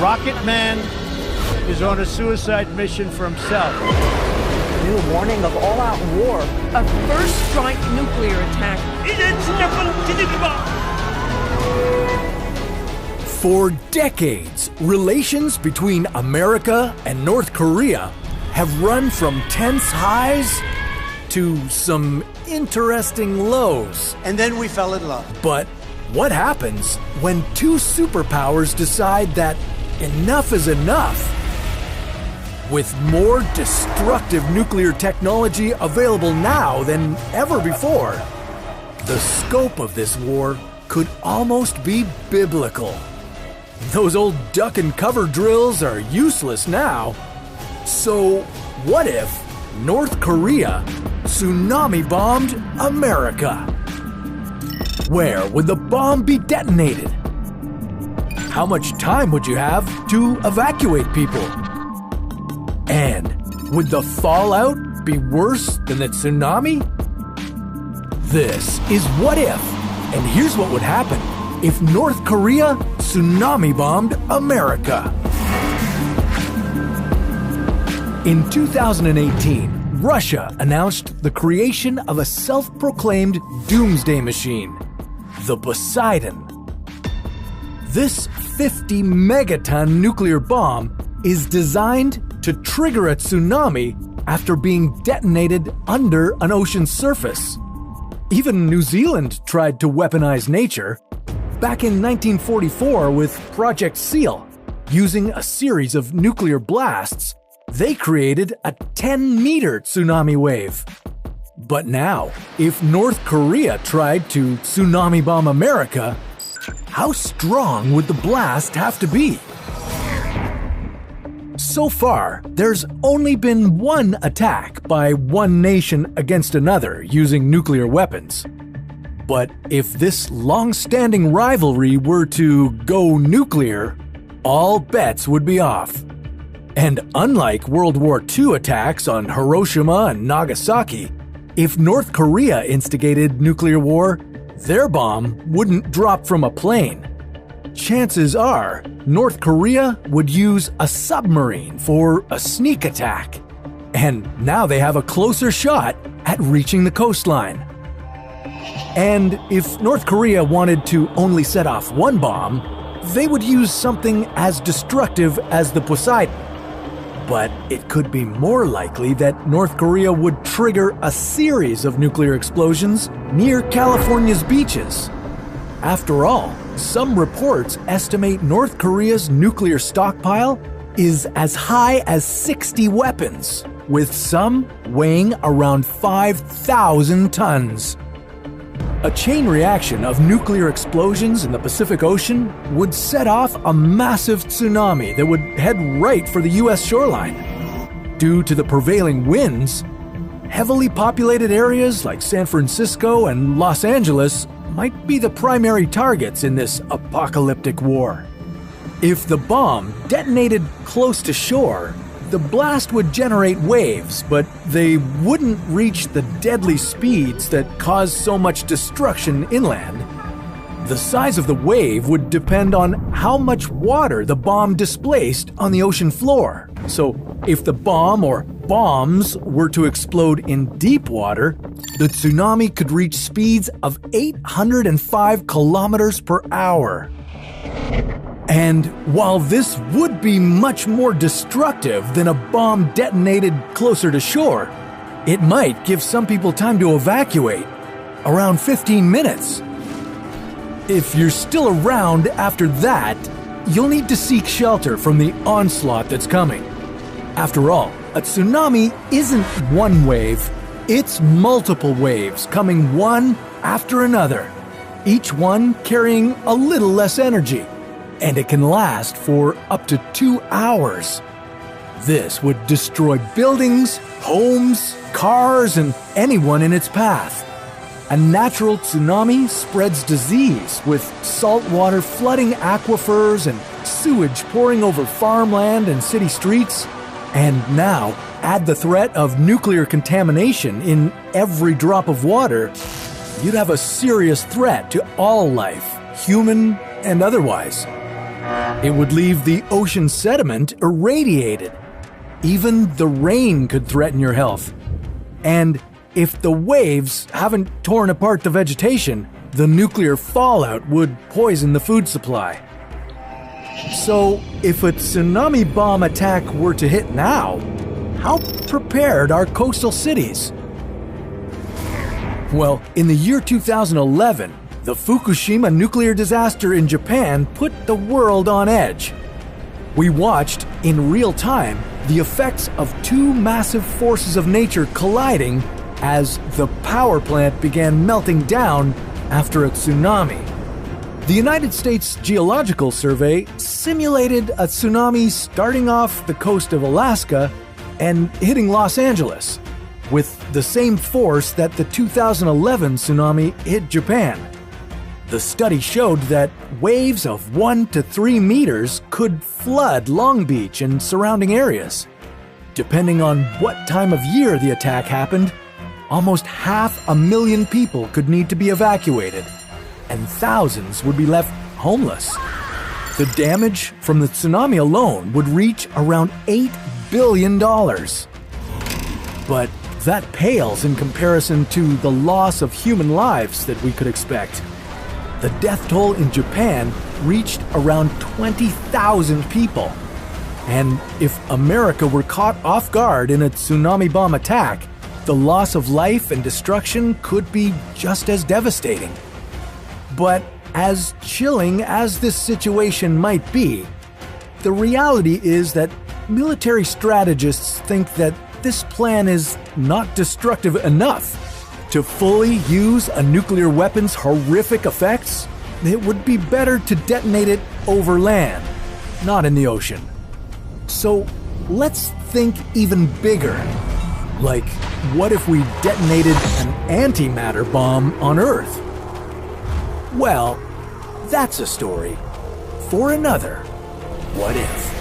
Rocket Man is on a suicide mission for himself. New warning of all-out war. A first-strike nuclear attack. For decades, relations between America and North Korea have run from tense highs to some interesting lows. And then we fell in love. But what happens when two superpowers decide that enough is enough? With more destructive nuclear technology available now than ever before, the scope of this war could almost be biblical. Those old duck and cover drills are useless now. So what if North Korea tsunami-bombed America? Where would the bomb be detonated? How much time would you have to evacuate people? And would the fallout be worse than the tsunami? This is What If, and here's what would happen if North Korea tsunami-bombed America. In 2018, Russia announced the creation of a self-proclaimed doomsday machine, the Poseidon. This 50-megaton nuclear bomb is designed to trigger a tsunami after being detonated under an ocean's surface. Even New Zealand tried to weaponize nature back in 1944 with Project SEAL. Using a series of nuclear blasts, they created a 10-meter tsunami wave. But now, if North Korea tried to tsunami bomb America, how strong would the blast have to be? So far, there's only been one attack by one nation against another using nuclear weapons. But if this long-standing rivalry were to go nuclear, all bets would be off. And unlike World War II attacks on Hiroshima and Nagasaki, if North Korea instigated nuclear war, their bomb wouldn't drop from a plane. Chances are, North Korea would use a submarine for a sneak attack. And now they have a closer shot at reaching the coastline. And if North Korea wanted to only set off one bomb, they would use something as destructive as the Poseidon. But it could be more likely that North Korea would trigger a series of nuclear explosions near California's beaches. After all, some reports estimate North Korea's nuclear stockpile is as high as 60 weapons, with some weighing around 5,000 tons. A chain reaction of nuclear explosions in the Pacific Ocean would set off a massive tsunami that would head right for the US shoreline. Due to the prevailing winds, heavily populated areas like San Francisco and Los Angeles might be the primary targets in this apocalyptic war. If the bomb detonated close to shore, the blast would generate waves, but they wouldn't reach the deadly speeds that cause so much destruction inland. The size of the wave would depend on how much water the bomb displaced on the ocean floor. So, if the bomb or bombs were to explode in deep water, the tsunami could reach speeds of 805 kilometers per hour. And while this would be much more destructive than a bomb detonated closer to shore, it might give some people time to evacuate, around 15 minutes. If you're still around after that, you'll need to seek shelter from the onslaught that's coming. After all, a tsunami isn't one wave, it's multiple waves coming one after another, each one carrying a little less energy. And it can last for up to 2 hours. This would destroy buildings, homes, cars, and anyone in its path. A natural tsunami spreads disease, with salt water flooding aquifers and sewage pouring over farmland and city streets. And now, add the threat of nuclear contamination in every drop of water, you'd have a serious threat to all life, human and otherwise. It would leave the ocean sediment irradiated. Even the rain could threaten your health. And if the waves haven't torn apart the vegetation, the nuclear fallout would poison the food supply. So, if a tsunami bomb attack were to hit now, how prepared are coastal cities? Well, in the year 2011, the Fukushima nuclear disaster in Japan put the world on edge. We watched, in real time, the effects of two massive forces of nature colliding as the power plant began melting down after a tsunami. The United States Geological Survey simulated a tsunami starting off the coast of Alaska and hitting Los Angeles, with the same force that the 2011 tsunami hit Japan. The study showed that waves of 1 to 3 meters could flood Long Beach and surrounding areas. Depending on what time of year the attack happened, almost 500,000 people could need to be evacuated, and thousands would be left homeless. The damage from the tsunami alone would reach around $8 billion. But that pales in comparison to the loss of human lives that we could expect. The death toll in Japan reached around 20,000 people. And if America were caught off guard in a tsunami bomb attack, the loss of life and destruction could be just as devastating. But as chilling as this situation might be, the reality is that military strategists think that this plan is not destructive enough. To fully use a nuclear weapon's horrific effects, it would be better to detonate it over land, not in the ocean. So let's think even bigger. Like, what if we detonated an antimatter bomb on Earth? Well, that's a story for another What If.